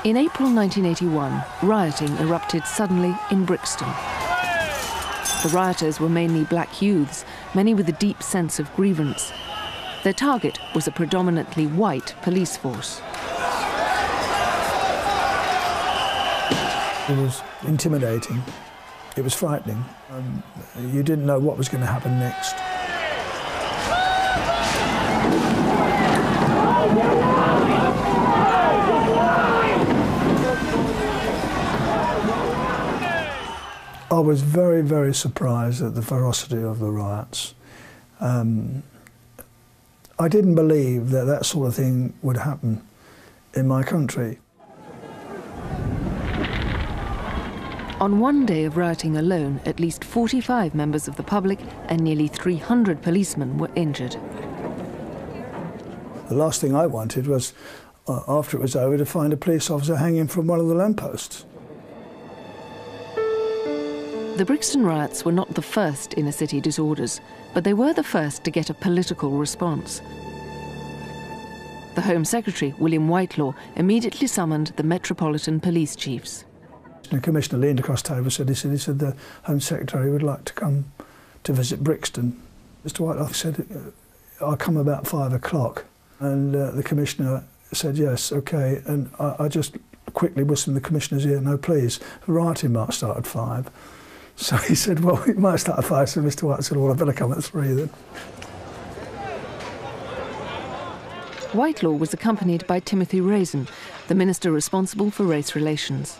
In April 1981, rioting erupted suddenly in Brixton. The rioters were mainly black youths, many with a deep sense of grievance. Their target was a predominantly white police force. It was intimidating. It was frightening. You didn't know what was going to happen next. I was very, very surprised at the ferocity of the riots. I didn't believe that that sort of thing would happen in my country. On one day of rioting alone, at least 45 members of the public and nearly 300 policemen were injured. The last thing I wanted was, after it was over, to find a police officer hanging from one of the lampposts. The Brixton riots were not the first inner city disorders, but they were the first to get a political response. The Home Secretary, William Whitelaw, immediately summoned the Metropolitan Police Chiefs. The Commissioner leaned across the table and said the Home Secretary would like to come to visit Brixton. Mr Whitelaw said, I'll come about 5 o'clock. And the Commissioner said, yes, OK. And I just quickly whispered in the Commissioner's ear, no, please, the rioting might start at 5. So he said, well, it might start at 5. So Mr White said, well, I better come at 3 then. Whitelaw was accompanied by Timothy Raisin, the minister responsible for race relations.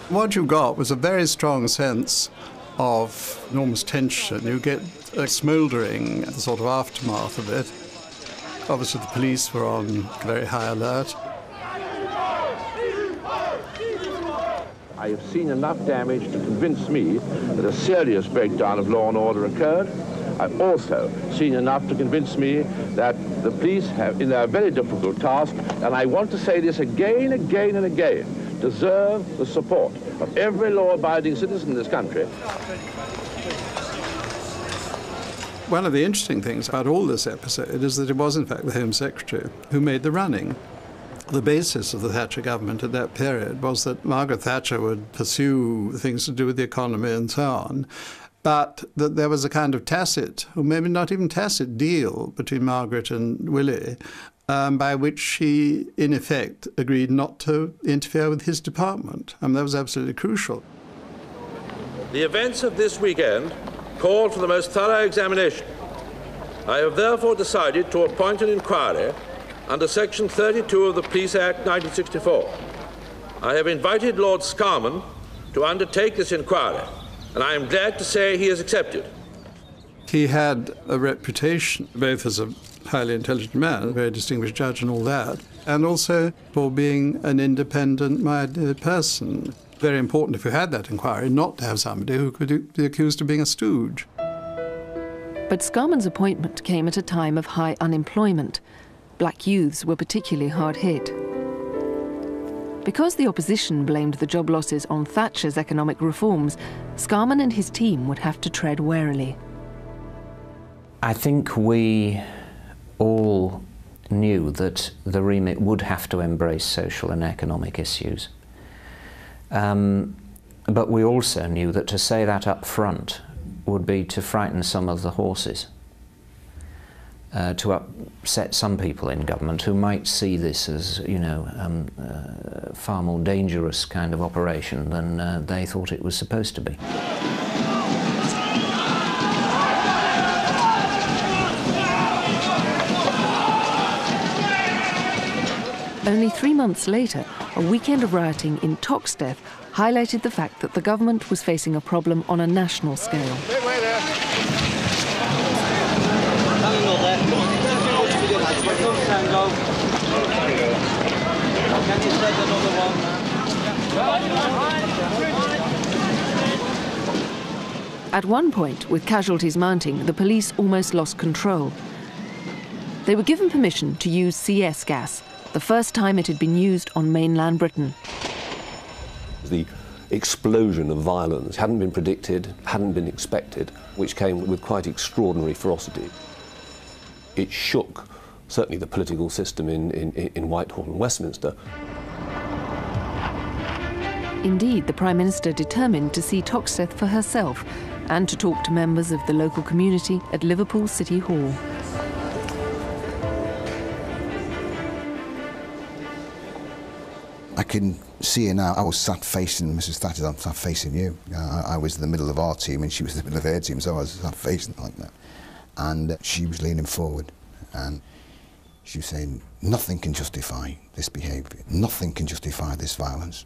What you got was a very strong sense of enormous tension. You get a smouldering, the sort of aftermath of it. Obviously the police were on very high alert. I have seen enough damage to convince me that a serious breakdown of law and order occurred. I've also seen enough to convince me that the police have, in their very difficult task, and I want to say this again, again and again, deserve the support of every law-abiding citizen in this country. One of the interesting things about all this episode is that it was in fact the Home Secretary who made the running. The basis of the Thatcher government at that period was that Margaret Thatcher would pursue things to do with the economy and so on, but that there was a kind of tacit, or maybe not even tacit, deal between Margaret and Willie, by which she, in effect, agreed not to interfere with his department. That was absolutely crucial. The events of this weekend called for the most thorough examination. I have therefore decided to appoint an inquiry under Section 32 of the Police Act 1964. I have invited Lord Scarman to undertake this inquiry, and I am glad to say he has accepted. He had a reputation, both as a highly intelligent man, a very distinguished judge and all that, and also for being an independent-minded person. Very important, if you had that inquiry, not to have somebody who could be accused of being a stooge. But Scarman's appointment came at a time of high unemployment. Black youths were particularly hard hit. Because the opposition blamed the job losses on Thatcher's economic reforms, Scarman and his team would have to tread warily. I think we all knew that the remit would have to embrace social and economic issues. But we also knew that to say that up front would be to frighten some of the horses, to upset some people in government who might see this as, you know, far more dangerous kind of operation than they thought it was supposed to be. Only 3 months later, a weekend of rioting in Toxteth highlighted the fact that the government was facing a problem on a national scale. At one point, with casualties mounting, the police almost lost control. They were given permission to use CS gas, the first time it had been used on mainland Britain. The explosion of violence hadn't been predicted, hadn't been expected, which came with quite extraordinary ferocity. It shook certainly the political system in Whitehall and Westminster. Indeed, the Prime Minister determined to see Toxteth for herself and to talk to members of the local community at Liverpool City Hall. I can see her now. I was sat facing Mrs. Thatcher, I'm sat facing you. I was in the middle of our team and she was in the middle of her team, so I was sat facing like that. And she was leaning forward and she was saying, nothing can justify this behaviour, nothing can justify this violence.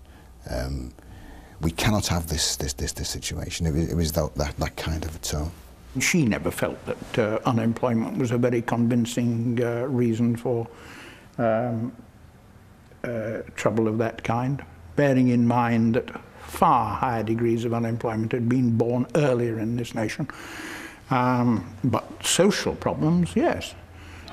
We cannot have this situation. It was that kind of a tone. She never felt that unemployment was a very convincing reason for trouble of that kind, bearing in mind that far higher degrees of unemployment had been born earlier in this nation. But social problems, yes.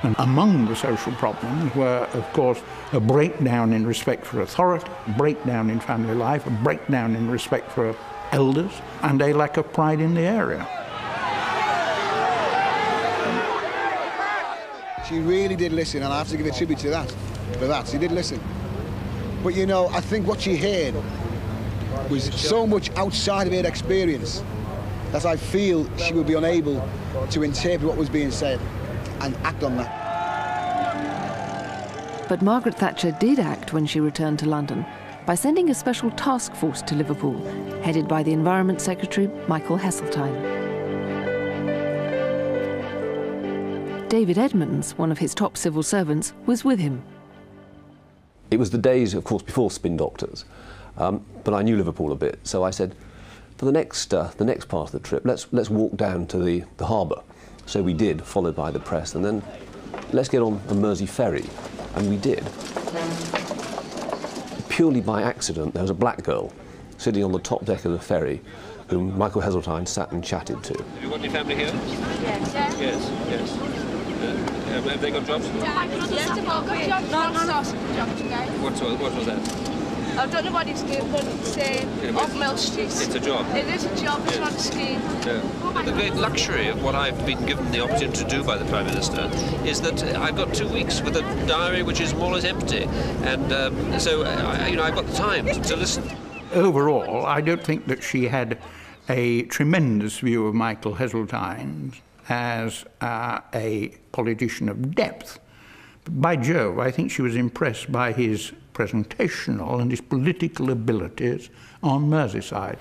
And among the social problems were, of course, a breakdown in respect for authority, a breakdown in family life, a breakdown in respect for elders, and a lack of pride in the area. She really did listen, and I have to give a tribute to that. For that, she did listen. But you know, I think what she heard was so much outside of her experience that I feel she would be unable to interpret what was being said and act on that. But Margaret Thatcher did act when she returned to London by sending a special task force to Liverpool, headed by the Environment Secretary, Michael Heseltine. David Edmonds, one of his top civil servants, was with him. It was the days, of course, before spin doctors, but I knew Liverpool a bit, so I said, for the next part of the trip, let's walk down to the harbour. So we did, followed by the press, and then let's get on the Mersey ferry, and we did. Purely by accident, there was a black girl sitting on the top deck of the ferry, whom Michael Heseltine sat and chatted to. Have you got any family here? Yes. Yes. Have they got jobs? My brother's got jobs. What was that? I don't know what it's doing, but it's off Mill Street. It's a job. It is a job, it's not a scheme. Yeah. The great luxury of what I've been given the opportunity to do by the Prime Minister is that I've got 2 weeks with a diary which is more or less empty. And so, I've got the time to listen. Overall, I don't think that she had a tremendous view of Michael Heseltine as a politician of depth. But by Jove, I think she was impressed by his presentational and his political abilities on Merseyside.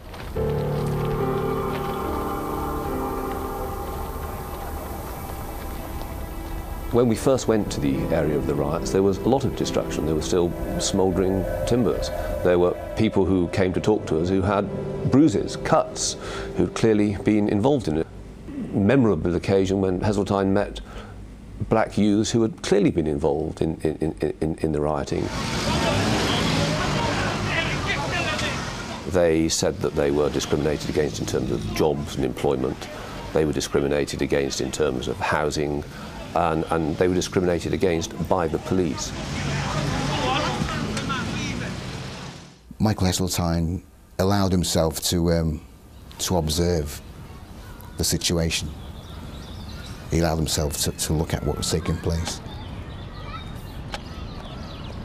When we first went to the area of the riots, there was a lot of destruction. There were still smouldering timbers. There were people who came to talk to us who had bruises, cuts, who'd clearly been involved in it. Memorable occasion when Heseltine met black youths who had clearly been involved in the rioting. They said that they were discriminated against in terms of jobs and employment. They were discriminated against in terms of housing, and they were discriminated against by the police. Michael Heseltine allowed himself to observe the situation. He allowed himself to look at what was taking place.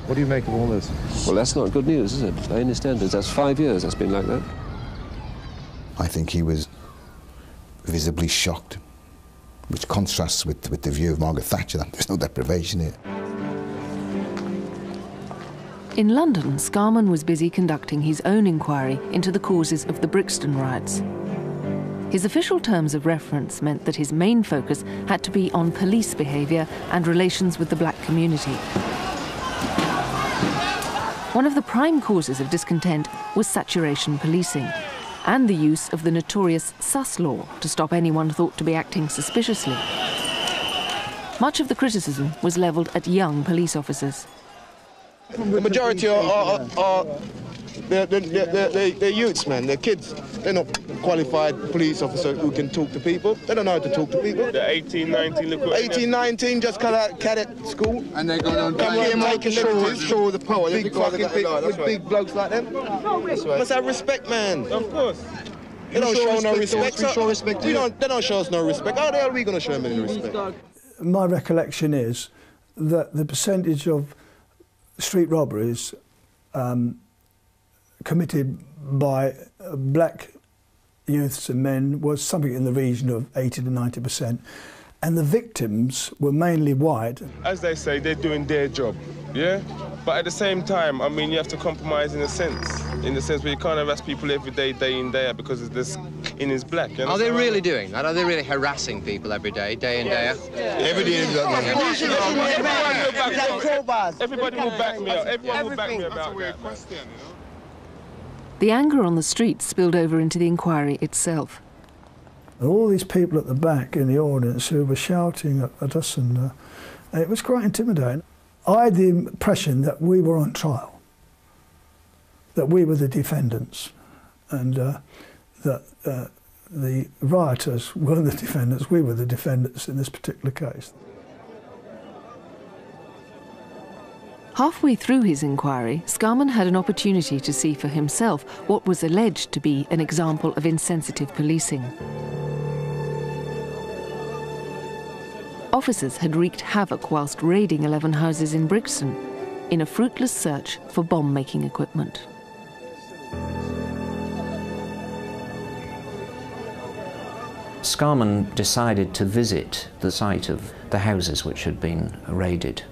What do you make of all this? Well, that's not good news, is it? By any standards, that's 5 years that's been like that. I think he was visibly shocked, which contrasts with the view of Margaret Thatcher that there's no deprivation here. In London, Scarman was busy conducting his own inquiry into the causes of the Brixton riots. His official terms of reference meant that his main focus had to be on police behaviour and relations with the black community. One of the prime causes of discontent was saturation policing and the use of the notorious sus law to stop anyone thought to be acting suspiciously. Much of the criticism was levelled at young police officers. The majority they're youths, man. They're kids. They're not qualified police officers who can talk to people. They don't know how to talk to people. They're 18, 19, look what 18, 19, just come out cadet school. And they're going on taking show the power. Big blokes like them. Let's have respect, man. Of course. They don't show no respect. They don't show us no respect. How the hell are we going to show them any respect? My recollection is that the percentage of street robberies committed by black youths and men was something in the region of 80 to 90%. And the victims were mainly white. As they say, they're doing their job, yeah? But at the same time, I mean, you have to compromise in a sense where you can't harass people every day, day in, day out, because this skin is black. Are they really doing that? Are they really harassing people every day, day in, day out? Every day. Everybody will back me up. Everyone will back me about that. The anger on the streets spilled over into the inquiry itself. And all these people at the back in the audience who were shouting at us, and it was quite intimidating. I had the impression that we were on trial, that we were the defendants, and that the rioters were the defendants, we were the defendants in this particular case. Halfway through his inquiry, Scarman had an opportunity to see for himself what was alleged to be an example of insensitive policing. Officers had wreaked havoc whilst raiding 11 houses in Brixton in a fruitless search for bomb-making equipment. Scarman decided to visit the site of the houses which had been raided.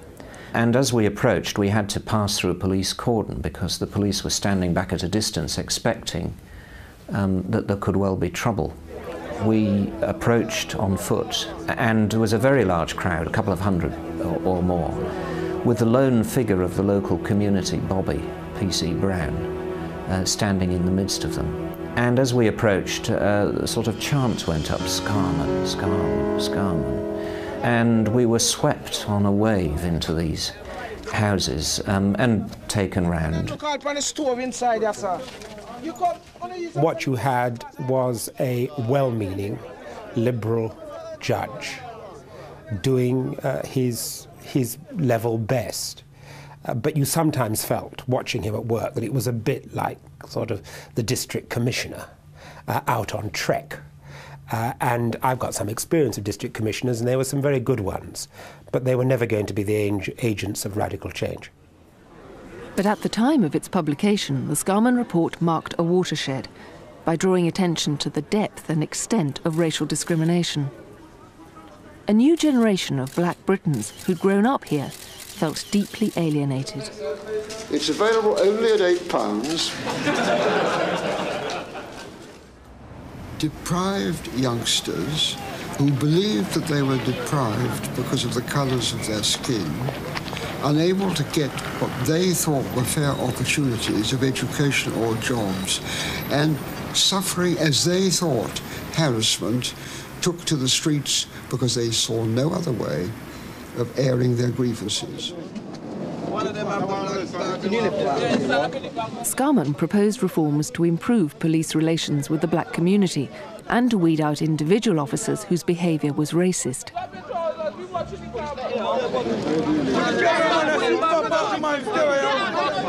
And as we approached, we had to pass through a police cordon because the police were standing back at a distance expecting that there could well be trouble. We approached on foot, and there was a very large crowd, a couple of hundred or more, with the lone figure of the local community, Bobby, P.C. Brown, standing in the midst of them. And as we approached, a sort of chant went up, Scarman, Scarman, Scarman. And we were swept on a wave into these houses and taken round. What you had was a well-meaning liberal judge doing his level best. But you sometimes felt, watching him at work, that it was a bit like sort of the district commissioner out on trek. And I've got some experience of district commissioners, and there were some very good ones, but they were never going to be the agents of radical change. But at the time of its publication, the Scarman report marked a watershed by drawing attention to the depth and extent of racial discrimination. A new generation of black Britons who'd grown up here felt deeply alienated. It's available only at £8. Deprived youngsters who believed that they were deprived because of the colours of their skin, unable to get what they thought were fair opportunities of education or jobs, and suffering, as they thought, harassment, took to the streets because they saw no other way of airing their grievances. Scarman proposed reforms to improve police relations with the black community and to weed out individual officers whose behaviour was racist.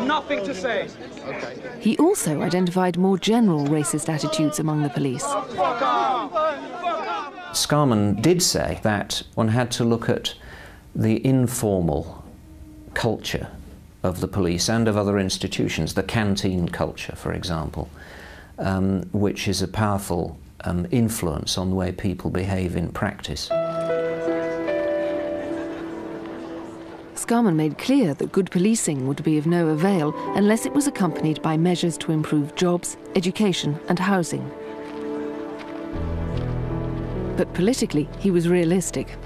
Nothing to say. He also identified more general racist attitudes among the police. Scarman did say that one had to look at the informal culture of the police and of other institutions, the canteen culture, for example, which is a powerful influence on the way people behave in practice. Scarman made clear that good policing would be of no avail unless it was accompanied by measures to improve jobs, education and housing. But politically, he was realistic.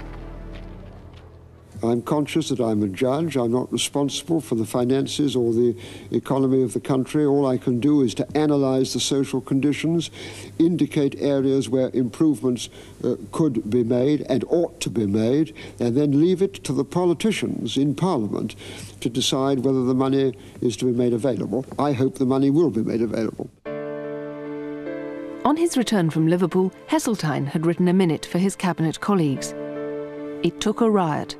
I'm conscious that I'm a judge. I'm not responsible for the finances or the economy of the country. All I can do is to analyse the social conditions, indicate areas where improvements could be made and ought to be made, and then leave it to the politicians in Parliament to decide whether the money is to be made available. I hope the money will be made available. On his return from Liverpool, Heseltine had written a minute for his cabinet colleagues. It took a riot.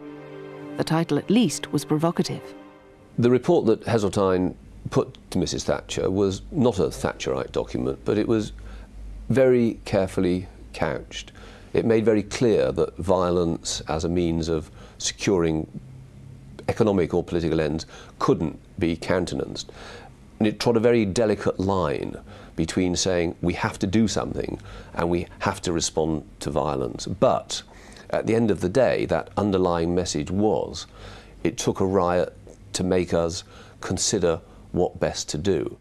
The title, at least, was provocative. The report that Heseltine put to Mrs. Thatcher was not a Thatcherite document, but it was very carefully couched. It made very clear that violence as a means of securing economic or political ends couldn't be countenanced. And it trod a very delicate line between saying we have to do something and we have to respond to violence. But at the end of the day, that underlying message was it took a riot to make us consider what best to do.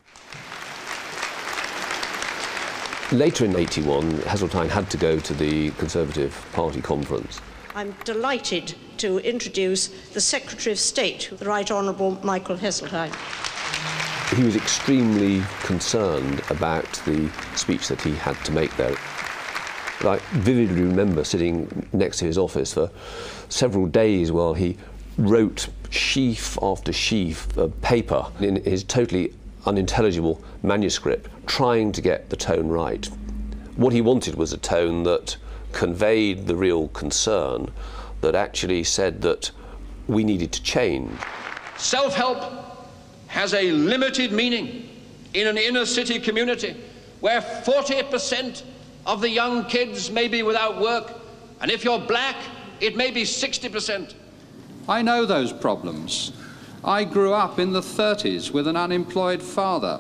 Later in '81, Heseltine had to go to the Conservative Party conference. I'm delighted to introduce the Secretary of State, the Right Honourable Michael Heseltine. He was extremely concerned about the speech that he had to make there. I vividly remember sitting next to his office for several days while he wrote sheaf after sheaf of paper in his totally unintelligible manuscript, trying to get the tone right. What he wanted was a tone that conveyed the real concern, that actually said that we needed to change. Self-help has a limited meaning in an inner city community where 40% of the young kids may be without work, and if you're black, it may be 60%. I know those problems. I grew up in the 30s with an unemployed father.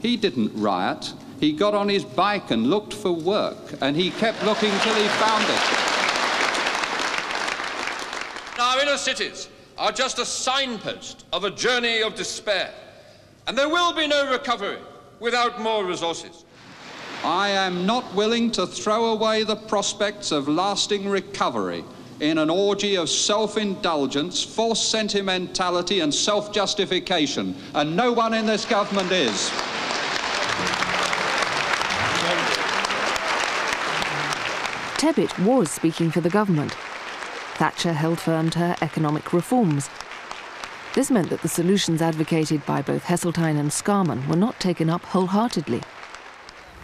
He didn't riot. He got on his bike and looked for work, and he kept looking till he found it. Our inner cities are just a signpost of a journey of despair, and there will be no recovery without more resources. I am not willing to throw away the prospects of lasting recovery in an orgy of self-indulgence, false sentimentality and self-justification, and no one in this government is. Tebbit was speaking for the government. Thatcher held firm to her economic reforms. This meant that the solutions advocated by both Heseltine and Scarman were not taken up wholeheartedly.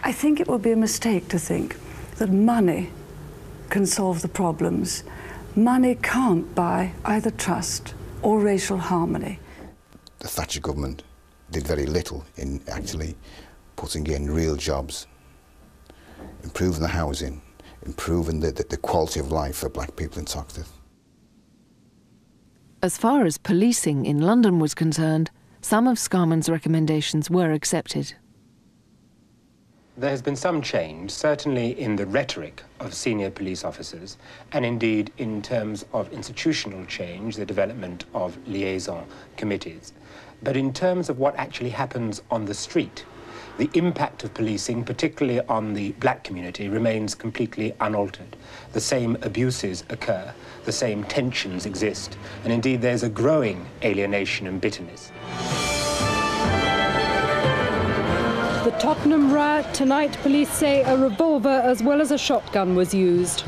I think it would be a mistake to think that money can solve the problems. Money can't buy either trust or racial harmony. The Thatcher government did very little in actually putting in real jobs, improving the housing, improving the quality of life for black people in Toxteth. As far as policing in London was concerned, some of Scarman's recommendations were accepted. There has been some change, certainly in the rhetoric of senior police officers, and indeed in terms of institutional change, the development of liaison committees. But in terms of what actually happens on the street, the impact of policing, particularly on the black community, remains completely unaltered. The same abuses occur, the same tensions exist, and indeed there's a growing alienation and bitterness. The Tottenham riot tonight, police say a revolver as well as a shotgun was used.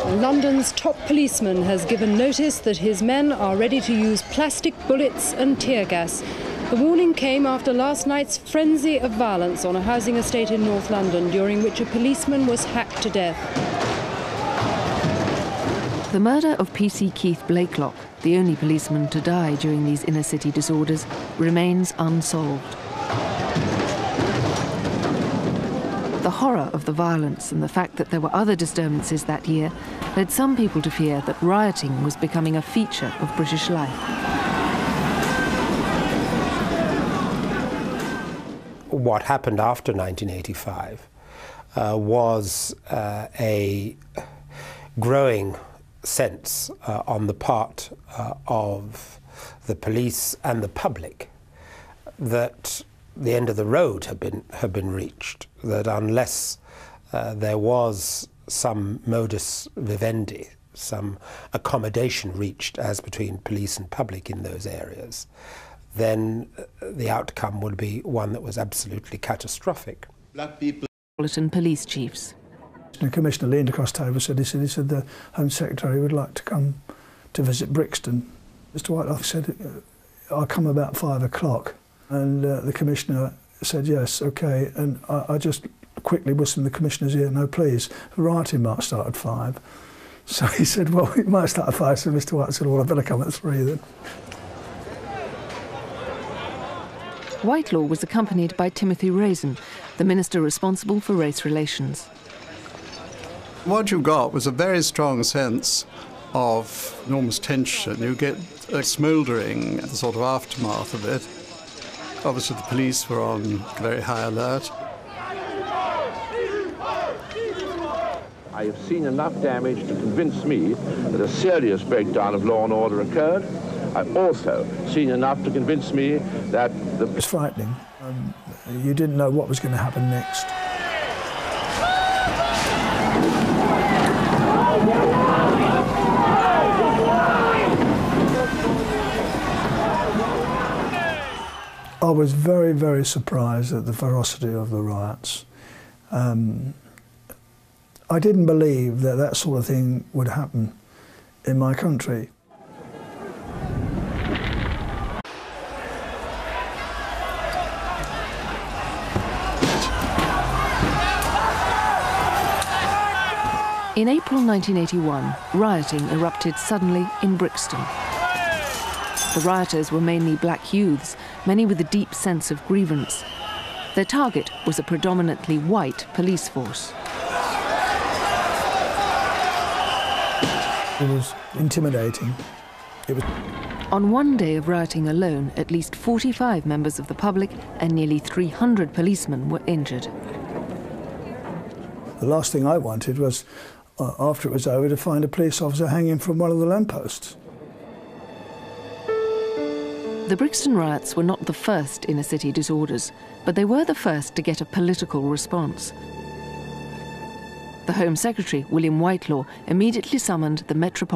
London's top policeman has given notice that his men are ready to use plastic bullets and tear gas. The warning came after last night's frenzy of violence on a housing estate in North London, during which a policeman was hacked to death. The murder of PC Keith Blakelock, the only policeman to die during these inner-city disorders, remains unsolved. The horror of the violence and the fact that there were other disturbances that year led some people to fear that rioting was becoming a feature of British life. What happened after 1985 was a growing sense on the part of the police and the public that the end of the road had been reached, that unless there was some modus vivendi, some accommodation reached as between police and public in those areas, then the outcome would be one that was absolutely catastrophic. Black people. Metropolitan police chiefs. The Commissioner leaned across the table and said the Home Secretary would like to come to visit Brixton. Mr Whitelock said, I'll come about 5 o'clock. And the Commissioner said, yes, OK. And I just quickly whispered in the Commissioner's ear, no, please, the rioting might start at 5. So he said, well, it might start at 5. So Mr White said, well, I better come at 3 then. Whitelaw was accompanied by Timothy Raisin, the minister responsible for race relations. What you got was a very strong sense of enormous tension. You get a smouldering sort of aftermath of it. Obviously, the police were on very high alert. I have seen enough damage to convince me that a serious breakdown of law and order occurred. I've also seen enough to convince me that the... It was frightening. You didn't know what was going to happen next. I was very, very surprised at the ferocity of the riots. I didn't believe that that sort of thing would happen in my country. In April 1981, rioting erupted suddenly in Brixton. The rioters were mainly black youths, many with a deep sense of grievance. Their target was a predominantly white police force. It was intimidating. On one day of rioting alone, at least 45 members of the public and nearly 300 policemen were injured. The last thing I wanted was, after it was over, to find a police officer hanging from one of the lampposts. The Brixton riots were not the first inner-city disorders, but they were the first to get a political response. The Home Secretary, William Whitelaw, immediately summoned the Metropolitan